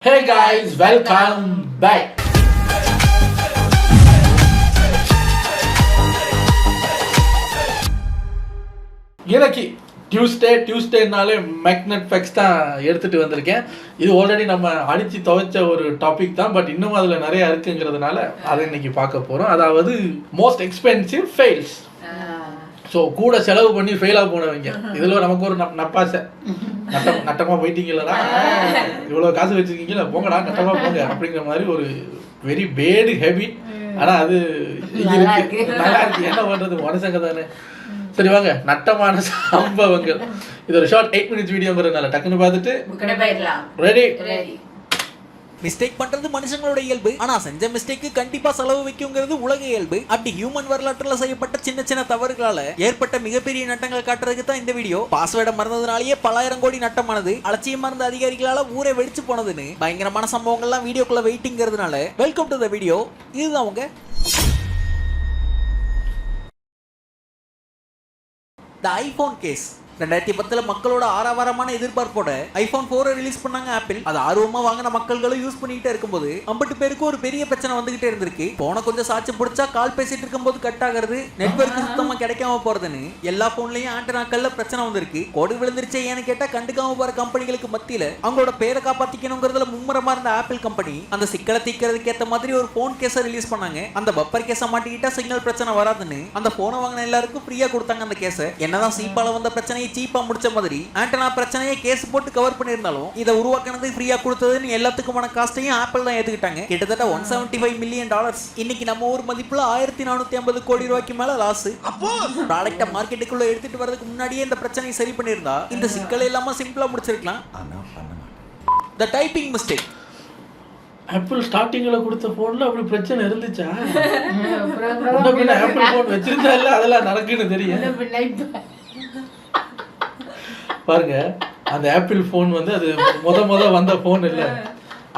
Hey guys, welcome back. இன்னைக்கு டியூஸ்டேனாலே magnet facts தான் எடுத்துகிட்டு வந்திருக்கேன். இது ஆல்ரெடி நம்ம அடித்து துவைச்ச ஒரு டாபிக் தான், பட் இன்னும் அதில் நிறையா இருக்குங்கிறதுனால அதை இன்னைக்கு பார்க்க போகிறோம். அதாவது மோஸ்ட் எக்ஸ்பென்சிவ் ஃபெயில்ஸ். ஸோ கூட செலவு பண்ணி ஃபெயிலாக போனவங்க. இதில் நமக்கு ஒரு நப்பாசை, நட்டமாக போயிட்டீங்களா, இவ்வளோ காசு வச்சுருக்கீங்களா, போங்கடா நட்டமாக போங்க அப்படிங்கிற மாதிரி ஒரு வெரி பேட் ஹேபிட். ஆனால் அது நல்லா இருக்கு, என்ன பண்ணுறது, மனுஷங்க தானே. சரி வாங்க, நட்டமான சம்பவங்கள். இது ஒரு ஷார்ட் 8 minutes வீடியோங்கிறதுனால டக்குன்னு பார்த்துட்டு ரெடி. மிஸ்டேக் பண்றது மனுஷங்களோட இயல்பு. ஆனா செஞ்ச மிஸ்டேக்கு கண்டிப்பா செலவு வைக்குங்கிறது உலக இயல்பு. அப்படி ஹியூமன் வரலாற்றுல செய்யப்பட்ட சின்ன சின்ன தவறுகளால ஏற்பட்ட மிகப்பெரிய நட்டங்கள் காட்டுறதுக்கு தான் இந்த வீடியோ. பாஸ்வேர்டை மறந்ததுனாலேயே பலாயிரம் கோடி நட்டமானது, அலட்சியமா இருந்த அதிகாரிகளால ஊரே வெடிச்சு போனதுன்னு பயங்கரமான சம்பவங்கள்லாம் வீடியோக்குள்ள வெயிட்டிங்கிறதுனால வெல்கம் டு த வீடியோ. இதுதான் அவங்க த ஐபோன் கேஸ். 2010 மக்களோட ஆரவாரமான எதிர்பார்ப்போட ஐபோன் 4 ரிலீஸ் பண்ணாங்க ஆப்பிள். அது ஆர்வமா வாங்கின மக்கள்களும் யூஸ் பண்ணிட்டே இருக்கும்போது 50 பேருக்கு ஒரு பெரிய பிரச்சனை வந்துகிட்டே இருந்திருக்கு. போன கொஞ்சம் சாட்சி பிடிச்சா கால் பேசிட்டு இருக்கும்போது கட் ஆகிறது, நெட்வொர்க் சுத்தமா கிடைக்காம போறதுன்னு எல்லா போன்லயும் ஆண்டனாக்கள்ல பிரச்சனை வந்திருக்கு. கோடு விழுந்துருச்சே ஏன்னு கேட்டா கண்டுக்காம போற கம்பெனிகளுக்கு மத்தியில அவங்களோட பேரை காப்பாத்திக்கணுங்கிறதுல மும்முரமா இருந்த ஆப்பிள் கம்பெனி அந்த சிக்கலை தீக்கிறதுக்கு ஏற்ற மாதிரி ஒரு போன் கேஸை ரிலீஸ் பண்ணாங்க. அந்த பப்பர் கேஸை மாட்டிக்கிட்டா சிக்னல் பிரச்சனை வராதுன்னு அந்த போனை வாங்கின எல்லாருக்கும் ஃப்ரீயா கொடுத்தாங்க அந்த கேஸை. என்னதான் சீப்பால வந்த பிரச்சனை சீப்பா முடிச்ச மாதிரி ஆண்டனா பிரச்சனையை கேஸ் போட்டு கவர் பண்ணிருந்தாலும் இதை உருவாக்குனது ஃப்ரீயா கொடுத்ததுன்னு எல்லாத்துக்குமான காஸ்டையும் ஆப்பிள் தான் ஏத்துக்கிட்டாங்க. கிட்டத்தட்ட $175 மில்லியன். இன்னைக்கு நம்ம ஊர் மதிப்புல 1450 கோடி ரூபாய்க்கு மேல லாஸ். ப்ராடக்ட்டை மார்க்கெட்டுக்குள்ள எடுத்துட்டு வரதுக்கு முன்னாடியே இந்த பிரச்சனையை சரி பண்ணிருந்தா இந்த சிக்கல் இல்லாம சிம்பிளா முடிச்சிருக்கலாம். த டைப்பிங் மிஸ்டேக். ஆப்பிள் ஸ்டார்டிங்கில் கொடுத்த ஃபோனில் அப்படி பிரச்சனை இருந்துச்சா? ஆப்பிள் ஃபோன் வச்சிருந்தா இல்லை அதெல்லாம் நடக்குன்னு தெரியும். பாருங்க, அந்த ஆப்பிள் ஃபோன் வந்து அது முத வந்த ஃபோன் இல்லை,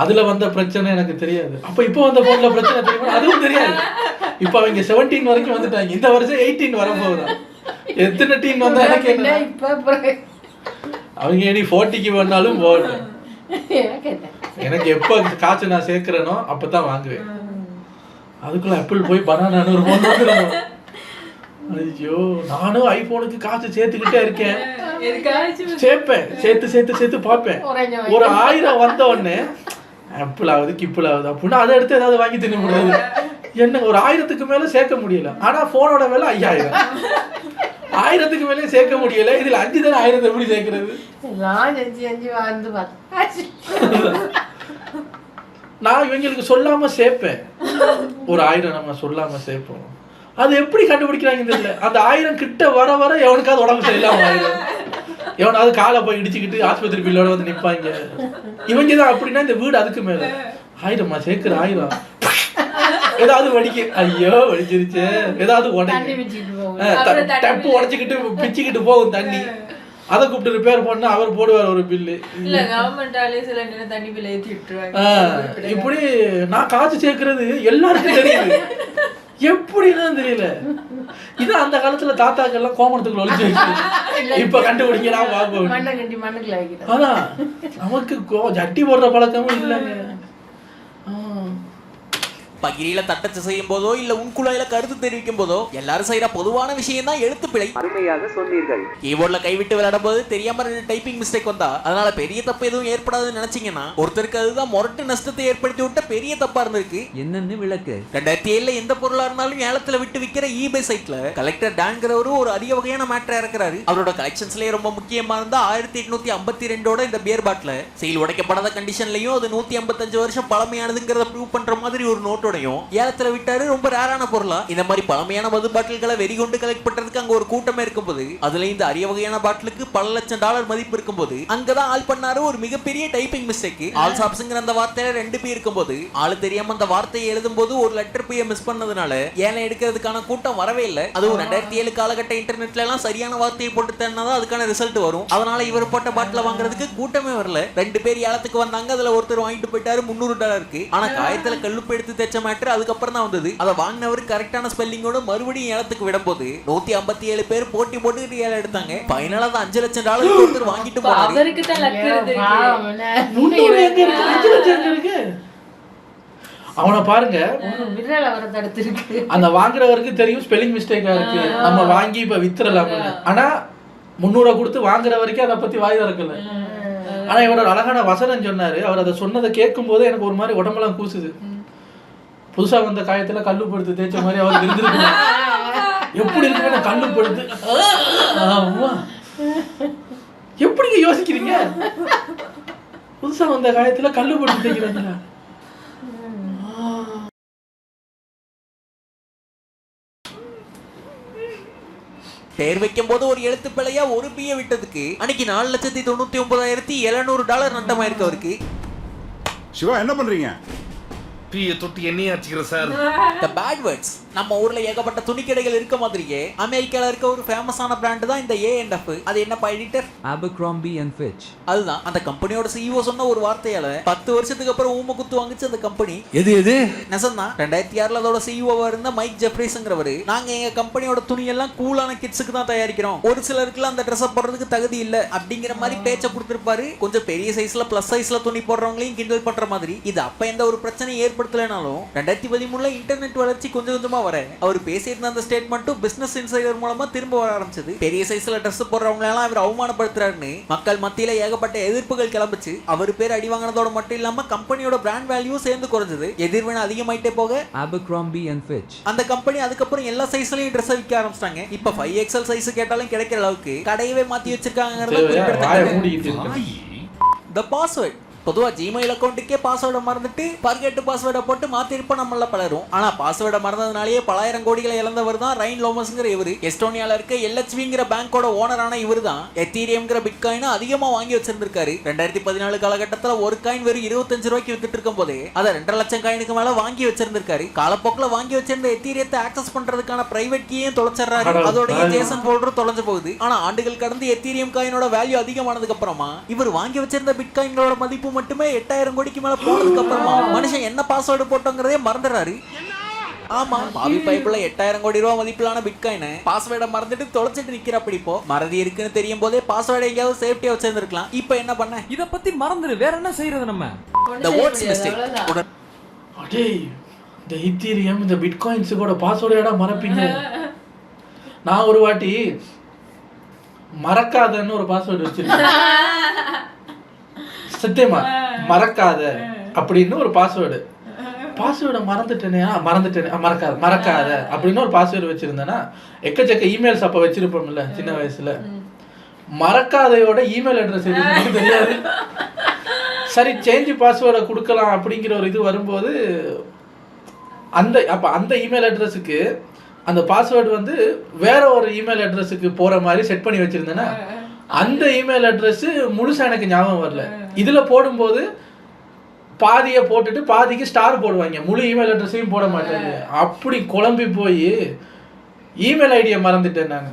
அதில் வந்த பிரச்சனை எனக்கு தெரியாது. அப்போ இப்போ வந்த ஃபோனில் பிரச்சனை தெரியுமா? அதுவும் தெரியாது. இப்போ அவங்க 17 வரைக்கும் வந்துட்டாங்க. இந்த வருஷம் 18 வரப்போகுதான். எத்தனை டீன் வந்தா எனக்கு என்ன? அவங்க இனி 40க்கு வந்தாலும் போகட்டும். எனக்கு எப்போ காசு நான் சேர்க்கிறேனோ அப்போ தான் வாங்குவேன். அதுக்குள்ள ஆப்பிள் போய் பனானான்னு ஒரு ஃபோன் வாங்குறோம். ஐயோ, நானும் ஐபோனுக்கு காசு சேர்த்துக்கிட்டே இருக்கேன். சேர்ப்பேன், சேர்த்து பார்ப்பேன். ஒரு 1000 வந்த உடனே ஆப்பிள் ஆகுது கிப்பிள் ஆகுது அப்படின்னா அதை எடுத்து ஏதாவது வாங்கி தின்ன முடியாது. என்ன ஒரு 1000க்கு மேல சேர்க்க முடியல. ஆனா போனோட விலை 5000. 1000க்கு மேலே சேர்க்க முடியல. இதுல 5 தானே 1000 எப்படி சேர்க்கிறது? நான் இவங்களுக்கு சொல்லாம சேர்ப்பேன். ஒரு 1000 நம்ம சொல்லாம சேர்ப்போம். அது எப்படி கண்டுபிடிக்கிறாங்க தெரியல. அந்த 1000 கிட்ட வர எவனுக்காவது உடம்பு சரியில்லாம ஆயிடும். எவனாவது காலை போய் இடிச்சுக்கிட்டு ஆஸ்பத்திரி பில்லோட வந்து நிற்பாங்க. இவங்க தான் அப்படின்னா இந்த வீடு அதுக்கு மேல 1000 சேர்க்கிற 1000 ஏதாவது வடிக்க, ஐயோ வடிச்சிருச்சு, ஏதாவது டப்பு உடச்சிக்கிட்டு பிச்சுக்கிட்டு போகும் தண்ணி. அதை கூப்பிட்டு ரிப்பேர் பண்ண அவர் போடுவார் ஒரு பில்லு. இப்படி நான் காசு சேர்க்கறது எல்லாருக்கும் தெரியுது. எப்படின்னு தெரியல. இதான் அந்த காலத்துல தாத்தாக்கெல்லாம் கோமணத்துக்குள்ள ஒளிச்சு வச்சு இப்ப கண்டுபிடிக்கலாம் பார்ப்போம். அதான் நமக்கு ஜட்டி போடுற பழக்கமும் இல்லைங்க. பகிரியில தட்டச்சு செய்யும் போதோ இல்ல உன்குழாயில கருத்து தெரிவிக்கும் போதோ எல்லாரும் செய்யற பொதுவான விஷயம் தான் எழுத்து பிழை. அருமையாக சொன்னீர்கள். கீபோர்ட்ல கைவிட்டு விளையாடும் போது தெரியாம 2 டைப்பிங் மிஸ்டேக் வந்தா அதனால பெரிய தப்பு எதுவும் ஏற்படாதுன்னு நினைச்சீங்கன்னா ஒருத்தருக்கு அதுதான் மொரட்டு நஷ்டத்தை ஏற்படுத்தி விட்ட பெரிய தப்பா இருந்திருக்கு. என்னன்னு விளக்கு. 2007 எந்த பொருளா இருந்தாலும் ஏலத்துல விட்டு விற்கிற eBay சைட்ல கலெக்டர் டான்கிறவரு ஒரு அதிக வகையான மேட்டரை இறக்குறாரு. அவரோட கலெக்ஷன்ஸ்லயே ரொம்ப முக்கியமா இருந்தா 1852 இந்த பியர் பாட்டில் செயல் உடைக்கப்படாத கண்டிஷன்லயும் அது 155 வருஷம் பழமையானதுங்கிறத ப்ரூவ் பண்ற மாதிரி ஒரு நோட் ஏலத்துல விட்டாரு. ரொம்ப ரேரான பொருளா. இந்த மாதிரி பழமையான மது பாட்டில்களை வெறி கொண்டு கலெக்ட் பண்றதுக்கு அங்க ஒரு கூட்டமே இருக்கும்போது அதுல இந்த அரிய வகையான பாட்டிலுக்கு பல லட்சம் டாலர் மதிப்பு இருக்கும்போது அங்கதான் ஆள் பண்ணாரு ஒரு மிகப்பெரிய டைப்பிங் மிஸ்டேக். ஆல் சாப்ஸ்ங்கிற அந்த வார்த்தையில 2 பி இருக்கும்போது ஆளு தெரியாம அந்த வார்த்தையை எழுதும் போது ஒரு லெட்டர் பியை மிஸ் பண்ணதுனால ஏலம் எடுக்கிறதுக்கான கூட்டம் வரவே இல்லை. அதுவும் 2007 காலகட்ட இன்டர்நெட்ல எல்லாம் சரியான வார்த்தையை போட்டு தரனாதான் அதுக்கான ரிசல்ட் வரும். அதனால இவர் போட்ட பாட்டில வாங்குறதுக்கு கூட்டமே வரல. 2 பேர் ஏலத்துக்கு வந்தாங்க. அதுல ஒருத்தர் வாங்கிட்டு போயிட்டாரு $300. ஆனா காயத்துல கல்லுப்பு எடுத்து தைச்ச மேட்டர் அதுக்கப்புறம் தான் வந்தது. அதை வாங்கினவர் கரெக்டான ஸ்பெல்லிங்கோட மறுபடியும் ஏலத்துக்கு விடும்போது 157 பேர் போட்டி போட்டு ஏலம் எடுத்தாங்க. ஃபைனலா அது $5 லட்சம் ஒருத்தர் வாங்கிட்டு போனாரு. அவருக்கு தான் லக் இருந்திருக்கு. 300 எங்க இருக்கு, 5 லட்சம் எங்க இருக்கு? அவனை பாருங்க, விரல் அவரை தடுத்திருக்கு. அந்த வாங்குறவருக்கு தெரியும் ஸ்பெல்லிங் மிஸ்டேக்கா இருக்கு, நம்ம வாங்கி இப்ப வித்துறலாம். ஆனா 300 கொடுத்து வாங்குற வரைக்கும் அதை பத்தி வாய் திறக்கல. ஆனா இவரோட அழகான வசனம் சொன்னாரு. அவர் அதை சொன்னதை கேட்கும் போது எனக்கு ஒரு மாதிரி உடம்பெல்லாம் கூசுது. புதுசா வந்த காயத்துல கல்லு படுத்து தேய்ச்ச மாதிரி அவர் இருந்திருக்கு. எப்படி இருக்கு கல்லு படுத்து? எப்படிங்க யோசிக்கிறீங்க? புதுசா வந்த காயத்துல கல்லு படுத்து தேய்க்கிறாங்க. பேர் வைக்கும் போது ஒரு எழுத்து பிழையா ஒரு பிய விட்டதுக்கு அன்னைக்கு $4,99,700 நட்டமாயிருக்கு அவருக்கு. சிவா என்ன பண்றீங்க? பிய தொட்டி எண்ணெய் அடிச்சுக்கிறேன் சார். The bad words. நம்ம ஊர்ல ஏகப்பட்ட துணிக்கடைகள் இருக்க மாதிரியே அமெரிக்கால இருக்க ஒரு ஃபேமஸான பிராண்ட் தான் இந்த A&F. அது என்னப்பா எடிட்டர்? Abercrombie and Fitch. அதுதான் அந்த கம்பெனியோட CEO சொன்ன ஒரு வார்த்தையால 10 வருஷத்துக்கு அப்புறம் ஊம குத்து வாங்குச்சு அந்த கம்பெனி. எது நெசந்தான் 2006 அதோட CEO இருந்த மைக் ஜெஃப்ரிஸ்ங்கிறவரு, நாங்க எங்க கம்பெனியோட துணி எல்லாம் கூலான கிட்ஸுக்கு தான் தயாரிக்கிறோம், ஒரு சிலருக்குலாம் அந்த ட்ரெஸ் போடுறதுக்கு தகுதி இல்ல அப்படிங்கிற மாதிரி பேச்ச கொடுத்திருப்பாரு. கொஞ்சம் பெரிய சைஸ்ல பிளஸ் சைஸ்ல துணி போடுறவங்களையும் கிண்டல் பண்ற மாதிரி. இது அப்ப எந்த ஒரு பிரச்சனை ஏற்படுத்தலைனாலும் 2013 இன்டர்நெட் வளர்ச்சி கொஞ்சம் கொஞ்சமா வர அவர் பேசியிருந்த அந்த ஸ்டேட்மெண்ட்டும் பிசினஸ் இன்சைடர் மூலமா திரும்ப வர ஆரம்பிச்சது. பெரிய சைஸ்ல ட்ரெஸ் போடுறவங்க எல்லாம் அவர் அவமானப்படுத்துறாருன்னு மக்கள் மத்தியில ஏகப்பட்ட எதிர்ப்புகள் கிளம்பிச்சு. அவர் பேர் அடி வாங்கினதோட மட்டும் இல்லாம கம்பெனியோட பிராண்ட் வேல்யூ சேர்ந்து குறைஞ்சது. எதிர்வினை அதிகமாயிட்டே போக Abercrombie and Fitch. அந்த கம்பெனி அதுக்கப்புறம் எல்லா சைஸ்லயும் ட்ரெஸ் விற்க ஆரம்பிச்சிட்டாங்க. இப்ப 5XL சைஸ் கேட்டாலும் கிடைக்கிற அளவுக்கு கடையவே மாத்தி வச்சிருக்காங்கிறது குறிப்பிடத்தக்கது. The password. பொதுவா ஜிமெயில் அக்கௌண்ட்டுக்கே பாஸ்வேர்டை மறந்துட்டு பர்கெட் பாஸ்வேர்டை போட்டு மாத்திருப்போம் நம்மள பலரும். ஆனா பாஸ்வேர்டை மறந்ததுனாலேயே பல ஆயிரம் கோடிகளை இழந்தவர் தான் ரைன் லோமஸ்ங்கிற இவரு. எஸ்டோனியால இருக்க LHVங்கிற பேங்கோட ஓனரான இவர் தான் எத்தீரியம்ங்கிற பிட்காயினை அதிகமா வாங்கி வச்சிருந்திருக்காரு. 2014 காலகட்டத்துல ஒரு காயின் வெறும் $25 வித்துட்டு இருக்கும் போதே அதை 2.5 லட்சம் காயினுக்கு மேல வாங்கி வச்சிருந்திருக்காரு. காலப்போக்கில் வாங்கி வச்சிருந்த எத்தீரியத்தை ஆக்சஸ் பண்றதுக்கான பிரைவேட் கீயும் தொலைச்சிடுறாரு. அதோட ஜேசன் போல்டரும் தொலைஞ்சு போகுது. ஆனா ஆண்டுகள் கடந்து எத்தீரியம் காயினோட வேல்யூ அதிகமானதுக்கு அப்புறமா இவர் வாங்கி வச்சிருந்த பிட்காயின்களோட மதிப்பு மட்டுமே 8000 கோடிக்கு மேல போனதுக்கு அப்புறமா மனுஷன் என்ன பாஸ்வேர்டு போட்டோங்கிறதே மறந்துறாரு. ஆமா, பாவி பைப்புல 8000 கோடி ரூபாய் மதிப்பிலான பிட்காயினை பாஸ்வேர்டை மறந்துட்டு தொலைச்சிட்டு நிக்கிறப்படி. இப்போ மறதி இருக்குன்னு தெரியும் போதே பாஸ்வேர்டை எங்கேயாவது சேஃப்டியா வச்சிருந்திருக்கலாம். இப்போ என்ன பண்ண? இத பத்தி மறந்துரு, வேற என்ன செய்யறது நம்ம? The words mistake. அடே, இந்த ஈத்தீரியம் இந்த பிட்காயின்ஸ் கூட பாஸ்வேர்டா மறப்பீங்க. நான் ஒரு வாட்டி மறக்காதன்னு ஒரு பாஸ்வேர்டு வச்சிருக்கேன். சத்தியமா மறக்காத அப்படின்னு ஒரு பாஸ்வேர்டை மறக்காத அப்படின்னு ஒரு பாஸ்வேர்டு வச்சிருந்தேன்னா எக்கச்சக்க இமெயில்ஸ் அப்ப வச்சிருப்போம்ல சின்ன வயசுல. மறக்காதையோட இமெயில் அட்ரஸ் எனக்கு தெரியாது. சரி, சேஞ்ச் பாஸ்வேர்டை கொடுக்கலாம் அப்படிங்கிற ஒரு இது வரும்போது அந்த இமெயில் அட்ரஸுக்கு அந்த பாஸ்வேர்டு வந்து வேற ஒரு இமெயில் அட்ரஸுக்கு போற மாதிரி செட் பண்ணி வச்சிருந்தேன்னா அந்த இமெயில் அட்ரஸ் முழுசா எனக்கு ஞாபகம் வரல. இதுல போடும்போது பாதியை போட்டுட்டு பாதிக்கு ஸ்டார் போடுவாங்க, முழு இமெயில் அட்ரஸையும் போட மாட்டாங்க. அப்படி குழம்பி போய் இமெயில் ஐடியை மறந்துட்டேன் நான்.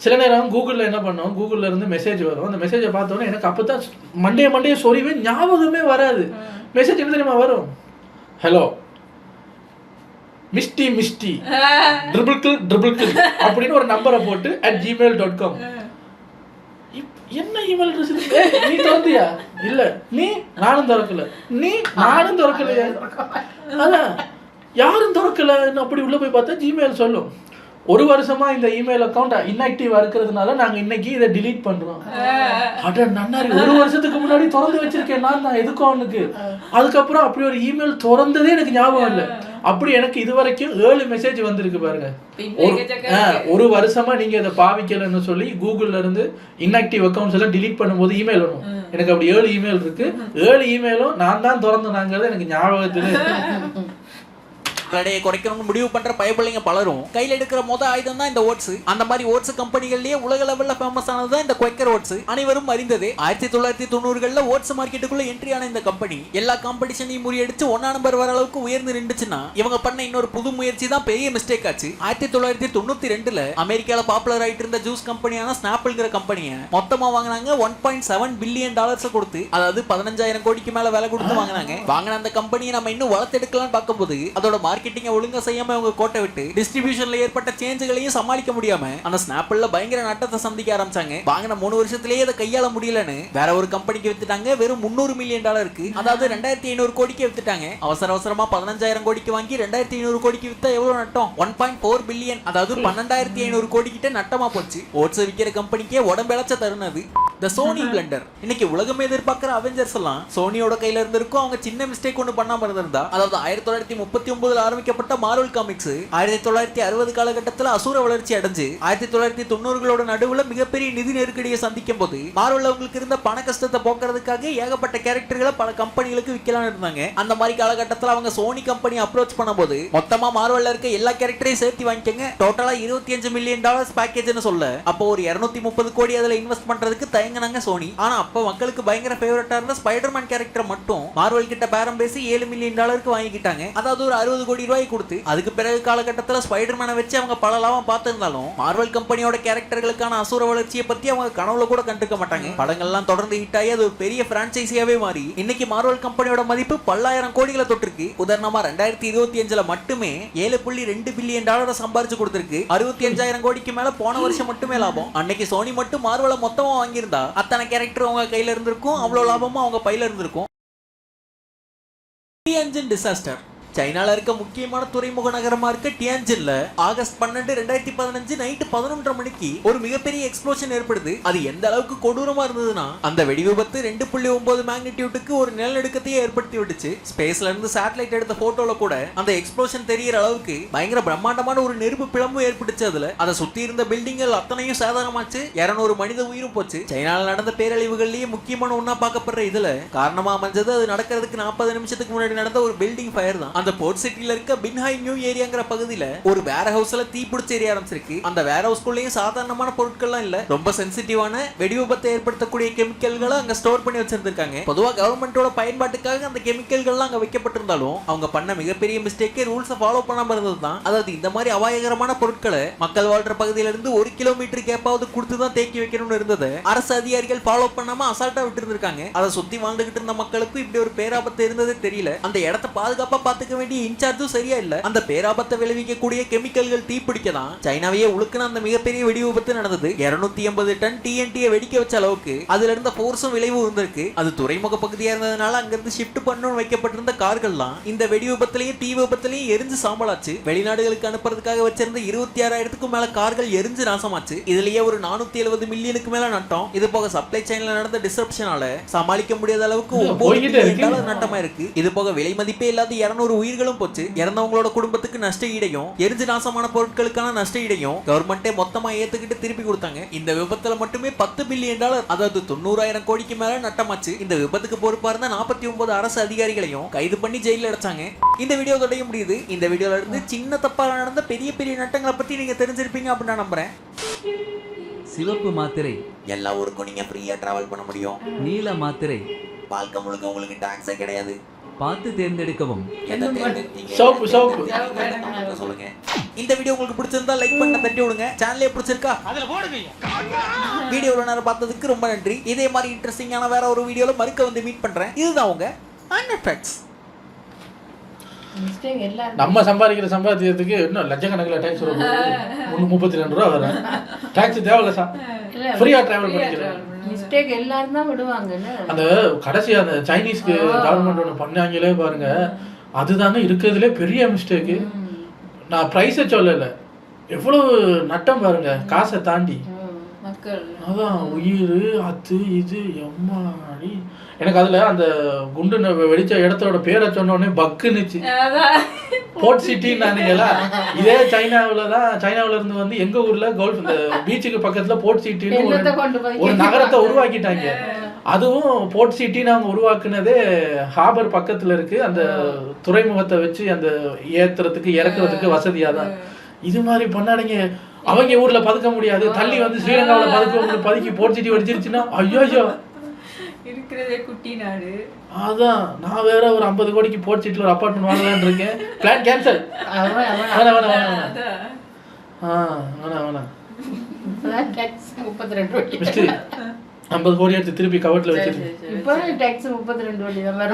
சில நேரம் கூகுளில் என்ன பண்ணோம், கூகுளில் இருந்து மெசேஜ் வரும். அந்த மெசேஜை பார்த்தோன்னே எனக்கு அப்போ தான் மண்டையை சொறிவே ஞாபகமே வராது. மெசேஜ் என்ன தெரியுமா வரும்? ஹலோ மிஸ்டி ட்ரிபிள் அப்படின்னு ஒரு நம்பரை போட்டு @gmail.com. என்ன இமெயில் அட்ரஸ்? நீ திறந்தியா? இல்ல. நானும் திறக்கலையா? அதான் யாரும் திறக்கல. அப்படி உள்ள போய் பார்த்தா ஜிமெயில் சொல்லும், ஒரு வருஷமா இந்த இமெயில் அக்கௌண்ட் இன்ஆக்டிவா இருக்கிறதுனால நாங்க இன்னைக்கு இதை டிலீட் பண்றோம். அட நன்னாரி, ஒரு வருஷத்துக்கு முன்னாடி திறந்து வச்சிருக்கேன் நான் தான் எதுக்கும் அவனுக்கு. அதுக்கப்புறம் அப்படி ஒரு இமெயில் திறந்ததே எனக்கு ஞாபகம் இல்லை. அப்படி எனக்கு இது வரைக்கும் 7 மெசேஜ் வந்திருக்கு பாருங்க. ஒரு வருஷமா நீங்க இதை பாவிக்கலன்னு சொல்லி கூகுள்ல இருந்து இன்ஆக்டிவ் அக்கௌண்ட்ஸ் எல்லாம் டிலீட் பண்ணும்போது இமெயில் வரும். எனக்கு அப்படி 7 இமெயில் இருக்கு. 7 இமெயிலும் நான் தான் திறந்தேனாங்கிறது எனக்கு ஞாபகத்துல. மக்கள் எடையை குறைக்கணும்னு முடிவு பண்ற பயபிள்ளைங்க பலரும் கையில எடுக்கிற ஆயுதம் தான் இந்த ஓட்ஸ். அந்த மாதிரி ஓட்ஸ் கம்பெனிகள்லயே உலக லெவல்ல ஃபேமஸ் ஆனது இந்த குவைக்கர் ஓட்ஸ். அனைவரும் அறிந்ததே. 1990களில் ஓட்ஸ் மார்க்கெட்டுக்குள்ள என்ட்ரி ஆன இந்த கம்பெனி எல்லா காம்படிஷனையும் முறியடிச்சு 1 நம்பர் வர அளவுக்கு உயர்ந்து நின்றுச்சுன்னா இவங்க பண்ண இன்னொரு புது முயற்சி தான் பெரிய மிஸ்டேக் ஆச்சு. 1992ல அமெரிக்கால பாப்புலர் ஆயிட்டு இருந்த ஜூஸ் கம்பெனியான ஸ்னாப்பிள்ங்கிற கம்பெனியை மொத்தமா வாங்கினாங்க. $1.7 பில்லியன் கொடுத்து, அதாவது 15,000 கோடிக்கு மேல விலை கொடுத்து வாங்கினாங்க. வாங்கின அந்த கம்பெனியை நம்ம இன்னும் வளர்த்தெடுக்கலாம்னு பார்க்கும்போது அதோட மார்க்கெட்டிங்கை ஒழுங்கா செய்யாம அவங்க கோட்டை விட்டு டிஸ்ட்ரிபியூஷன்ல ஏற்பட்ட சேஞ்சுகளையும் சமாளிக்க முடியாம அந்த ஸ்னாப்பிள்ல பயங்கர நட்டத்தை சந்திக்க ஆரம்பிச்சாங்க. வாங்கின 3 வருஷத்திலேயே அதை கையாள முடியலன்னு வேற ஒரு கம்பெனிக்கு வித்துட்டாங்க. வெறும் $300 மில்லியன், அதாவது 2,500 கோடிக்கு வித்துட்டாங்க. அவசரமா 15,000 கோடிக்கு வாங்கி 2,500 கோடிக்கு வித்தா எவ்வளவு நட்டம்? 1.4 பில்லியன், அதாவது 12,500 கோடி கிட்ட நட்டமா போச்சு. ஓட்ஸ் விக்கிற கம்பெனிக்கே உடம்பிழச்ச தருணது. The Sony Blender. இன்னைக்கு உலகமே எதிர்பார்க்கிற அவெஞ்சர்ஸ் எல்லாம் சோனியோட கையில இருந்திருக்கும். அவங்க சின்ன மிஸ்டேக் ஒன்று பண்ணாம இருந்திருந்தா, அதாவது 1939 ஆரம்பிக்கப்பட்ட மார்வல் காமிக்ஸ் 1960 காலகட்டத்தில் அசூர வளர்ச்சி அடைஞ்சு 1990களோட நடுவுல மிகப்பெரிய நிதி நெருக்கடியை சந்திக்கும் போது மார்வல் அவங்களுக்கு இருந்த பண கஷ்டத்தை போக்குறதுக்காக ஏகப்பட்ட கேரக்டர்களை பல கம்பெனிகளுக்கு விற்கலாம்னு இருந்தாங்க. அந்த மாதிரி காலகட்டத்தில் அவங்க சோனி கம்பெனி அப்ரோச் பண்ணும்போது மொத்தமா மார்வல்ல இருக்க எல்லா கேரக்டரையும் சேர்த்து வாங்கிக்கங்க, டோட்டலா $25 மில்லியன் பேக்கேஜ்னு சொல்ல அப்போ ஒரு 230 கோடி அதுல இன்வெஸ்ட் பண்றதுக்கு தயங்கினாங்க சோனி. ஆனா அப்ப மக்களுக்கு பயங்கர ஃபேவரட்டா இருந்த ஸ்பைடர்மேன் கேரக்டர் மட்டும் மார்வல் கிட்ட பேரம் பேசி $7 மில்லியன் வாங்கிக்கிட்டாங்க. அதாவது ஒரு 60 கோடி ரூபாய் கொடுத்து. அதுக்கு பிறகு காலகட்டத்தில் ஸ்பைடர்மேனை வச்சு அவங்க பல லாபம் பார்த்திருந்தாலும் மார்வல் கம்பெனியோட கேரக்டர்களுக்கான அசுர வளர்ச்சியை பத்தி அவங்க கனவுல கூட கண்டுக்க மாட்டாங்க. படங்கள்லாம் தொடர்ந்து ஹிட் ஆகி அது ஒரு பெரிய பிரான்சைசியாவே மாறி இன்னைக்கு மார்வல் கம்பெனியோட மதிப்பு 10,000 கோடிகளை தொட்டிருக்கு. உதாரணமா 2025ல மட்டுமே $7.2 பில்லியன் சம்பாரிச்சு கொடுத்திருக்கு. 65,000 கோடிக்கு மேல போன வருஷம் மட்டுமே லாபம். அன்னைக்கு சோனி மட்டும் மார்வலை மொத்தமா வாங்கியிருந்தா அத்தனை கேரக்டர் அவங்க கையில இருந்திருக்கும், அவ்வளவு லாபமும் அவங்க பையில இருந்திருக்கும். Tianjin disaster. சைனால இருக்க முக்கியமான துறைமுக நகரமா இருக்க டியான்ஜின்ல ஆகஸ்ட் 12, 2015 நைட்டு 11:30 மணிக்கு ஒரு மிகப்பெரிய எக்ஸ்ப்ளோஷன் ஏற்படுது. அது எந்த அளவுக்கு கொடூரமா இருந்ததுன்னா அந்த வெடி விபத்து 2.9 மேக்னிடியூடுக்கு ஒரு நிலநடுக்கத்தையே ஏற்படுத்தி விட்டுச்சு. ஸ்பேஸ்ல இருந்து சேட்டலைட் எடுத்த போட்டோல கூட அந்த எக்ஸ்ப்ளோஷன் தெரியற அளவுக்கு பயங்கர பிரம்மாண்டமான ஒரு நெருப்பு பிளம்பு ஏற்பட்டுச்சு. அதுல அதை சுத்தி இருந்த பில்டிங்கள் அத்தனையும் சாதாரணமாச்சு. 200 மனித உயிரும் போச்சு. சைனால நடந்த பேரழிவுகள்லயே முக்கியமான ஒன்னா பார்க்கப்படுற இதுல காரணமா அமைஞ்சது அது நடக்கிறதுக்கு 40 நிமிஷத்துக்கு முன்னாடி நடந்த ஒரு பில்டிங் ஃபயர் தான். அந்த போர்ட் சிட்டில இருக்க பின்ஹாய் நியூ ஏரியாங்கிற பகுதியில ஒரு வேர் ஹவுஸ்ல தீ பிடிச்ச ஏரியா ஆரம்பிச்சிருக்கு. அந்த வேர் ஹவுஸ்க்குள்ளேயும் சாதாரணமான பொருட்கள்லாம் இல்ல, ரொம்ப சென்சிட்டிவான வெடி விபத்தை ஏற்படுத்தக்கூடிய கெமிக்கல்களை அங்க ஸ்டோர் பண்ணி வச்சிருந்திருக்காங்க. பொதுவா கவர்மெண்டோட பயன்பாட்டுக்காக அந்த கெமிக்கல்கள்லாம் அங்க வைக்கப்பட்டிருந்தாலும் அவங்க பண்ண மிகப்பெரிய மிஸ்டேக்கே ரூல்ஸை ஃபாலோ பண்ணாம இருந்தது தான். அதாவது இந்த மாதிரி அபாயகரமான பொருட்களை மக்கள் வாழ்ற பகுதியில இருந்து 1 கிலோமீட்டர் கேப்பாவது கொடுத்து தான் தேக்கி வைக்கணும்னு இருந்தது அரசு அதிகாரிகள் ஃபாலோ பண்ணாம அசால்ட்டா விட்டு இருந்திருக்காங்க. அதை சுத்தி வாழ்ந்துகிட்டு இருந்த மக்களுக்கு இப்படி ஒரு பேராபத்து இருந்தது தெரியல. அந்த இடத்தை பாதுகாப்பா பாத்துக்க வேண்டிய இன்சார்ஜும் சரியா இல்ல. அந்த பேராபத்தை விளைவிக்கக்கூடிய கெமிக்கல்கள் தீப்பிடிக்கதான் சைனாவையே உழுக்குன அந்த மிகப்பெரிய வெடி விபத்து நடந்தது. 280 டன் டிஎன்டியை வெடிக்க வச்ச அளவுக்கு அதுல இருந்த போர்ஸும் விளைவு இருந்திருக்கு. அது துறைமுக பகுதியா இருந்ததுனால அங்கிருந்து ஷிஃப்ட் பண்ணணும்னு வைக்கப்பட்டிருந்த கார்கள்லாம் இந்த வெடி விபத்திலையும் தீ விபத்திலையும் எரிஞ்சு சாம்பலாச்சு. வெளிநாடுகளுக்கு அனுப்புறதுக்காக வச்சிருந்த 26,000க்கும் மேல கார்கள் எரிஞ்சு நாசமாச்சு. இதுலயே ஒரு 470 மில்லியனுக்கு மேல நட்டம். இது போக சப்ளை செயின்ல நடந்த டிஸ்ரப்ஷனால சமாளிக்க முடியாத அளவுக்கு $9 மில்லியன் நட்டமா இருக்கு. இது போக விலை மதிப்பே இல்லாத 200 உயிர்களும் போச்சு. இறந்தவங்களோட குடும்பத்துக்கு நஷ்ட ஈடையும் எரிஞ்சு நாசமான பொருட்களுக்கான நஷ்ட ஈடையும் கவர்மெண்டே மொத்தமா ஏத்துக்கிட்டு திருப்பி கொடுத்தாங்க. இந்த விபத்துல மட்டுமே $10 பில்லியன், அதாவது 90,000 கோடிக்கு மேல நட்டமாச்சு. இந்த விபத்துக்கு பொறுப்பா இருந்த 49 அரசு அதிகாரிகளையும் கைது பண்ணி ஜெயில அடைச்சாங்க. இந்த வீடியோ தொடைய முடியுது. இந்த வீடியோல இருந்து சின்ன தப்பால நடந்த பெரிய பெரிய நட்டங்களை பத்தி நீங்க தெரிஞ்சிருப்பீங்க அப்படின்னு நான் நம்புறேன். சிவப்பு மாத்திரை. எல்லா ஊருக்கும் நீங்க ஃப்ரீயா டிராவல் பண்ண முடியும். நீல மாத்திரை. வாழ்க்கை முழுக்க உங்களுக்கு டாக்ஸே கிடையாது. பார்த்து தேர்ந்தெடுக்கவும். சொல்லுங்க. இந்த வீடியோ உங்களுக்கு பிடிச்சிருந்தா லைக் பண்ண தட்டி விடுங்க. சேனலே பிடிச்சிருக்கா அதுல போடுங்க. வீடியோல நேரம் பார்த்ததுக்கு ரொம்ப நன்றி. இதே மாதிரி இன்ட்ரெஸ்டிங்கான வேற ஒரு வீடியோல மறுக்க வந்து மீட் பண்றேன். இதுதான் உங்க அன்எஃபெக்ட்ஸ். நம்ம சம்பாதிக்கிற சம்பாத்தியத்துக்கு இன்னும் லட்சக்கணக்கில் டேக்ஸ் வரும். 32 ரூபா வரும். டேக்ஸ் தேவையில்ல சார், ஃப்ரீயா டிராவல் பண்ணிக்கிறேன். மிஸ்டேக் எல்லாரும் தான் விடுவாங்கல்ல. அந்த கடைசி அந்த சைனீஸ்க்கு கவர்மெண்ட் ஒன்று பண்ணாங்களே பாருங்க, அதுதாங்க இருக்கிறதுலே பெரிய மிஸ்டேக்கு. நான் ப்ரைஸை சொல்லலை, எவ்வளவு நட்டம் பாருங்க காசை தாண்டி. அதான் உயிர் அது இது எம்மாடி. எனக்கு அதுல அந்த குண்டு வெடிச்ச இடத்தோட பேரை சொன்னோடனே பக்குன்னுச்சு. போர்ட் சிட்டின்னு நினைக்கல. இதே சைனாவில இருந்து வந்து எங்க ஊர்ல கோல்ஃப் இந்த பீச்சுக்கு பக்கத்துல போர்ட் சிட்டின்னு ஒரு நகரத்தை உருவாக்கிட்டாங்க. அதுவும் போர்ட் சிட்டின்னு அவங்க உருவாக்குனதே ஹார்பர் பக்கத்துல இருக்கு. அந்த துறைமுகத்தை வச்சு அந்த ஏத்துறதுக்கு இறக்குறதுக்கு வசதியா தான். இது மாதிரி பண்ணாடிங்க அவங்க ஊர்ல பதுக்க முடியாது, தள்ளி வந்து ஸ்ரீலங்காவில் பதுக்கி போர்ட் சிட்டி வடிச்சிருச்சுன்னா ஐயோ இருக்கிறதே குட்டி நாடு. அதான் நான் வேற ஒரு 50 கோடிக்கு போர்ட் சிட்டில ஒரு அப்பார்ட்மெண்ட் வாங்கலான்னு இருக்கேன். Plan cancel. வேணாம் டாக்ஸ் 32 கோடி. மிஸ்டி 50 கோடி எடுத்து திருப்பி கவர்ட்ல வச்சிருக்கு. இப்போதான் டாக்ஸ் 32 கோடி தான் வர.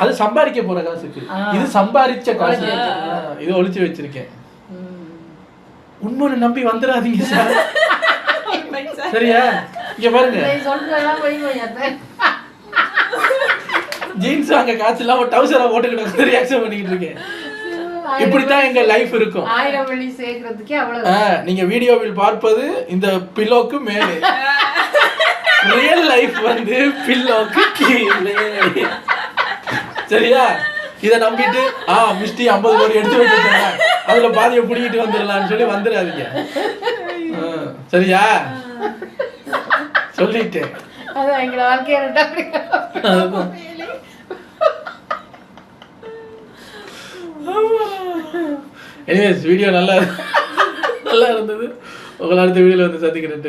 அது சம்பாதிக்க போற காசுக்கு, இது சம்பாதிச்ச காசு. இது ஒளிச்சு வச்சிருக்கேன். உண்மையை நம்பி வந்துடாதீங்க சார். சரியா? இங்க பாருங்க, ஜீன்ஸ் வாங்க காசு இல்லாம டவுசரா போட்டுக்கிட்டு ரியாக்ஷன் பண்ணிக்கிட்டு இருக்கேன். இப்படித்தான் எங்க லைஃப் இருக்கும். 1000 வெள்ளி சேர்க்கிறதுக்கே அவ்வளவு. நீங்க வீடியோவில் பார்ப்பது இந்த பில்லோக்கு மேலே, ரியல் லைஃப் வந்து பில்லோக்கு கீழே. சரியா? இதை நம்பிட்டு மிஸ்டி 50 கோடி எடுத்து வச்சிருக்காங்க, அதுல பாதியை பிடிக்கிட்டு வந்துடலாம்னு சொல்லி வந்துடாதீங்க. சரியா? சொல்லிட்டேன். அதான் எங்க வாழ்க்கைய. எனிவேஸ் வீடியோ நல்லா இருந்தது. உங்களை அடுத்த வீடியோல வந்து சந்திக்கிறேன்.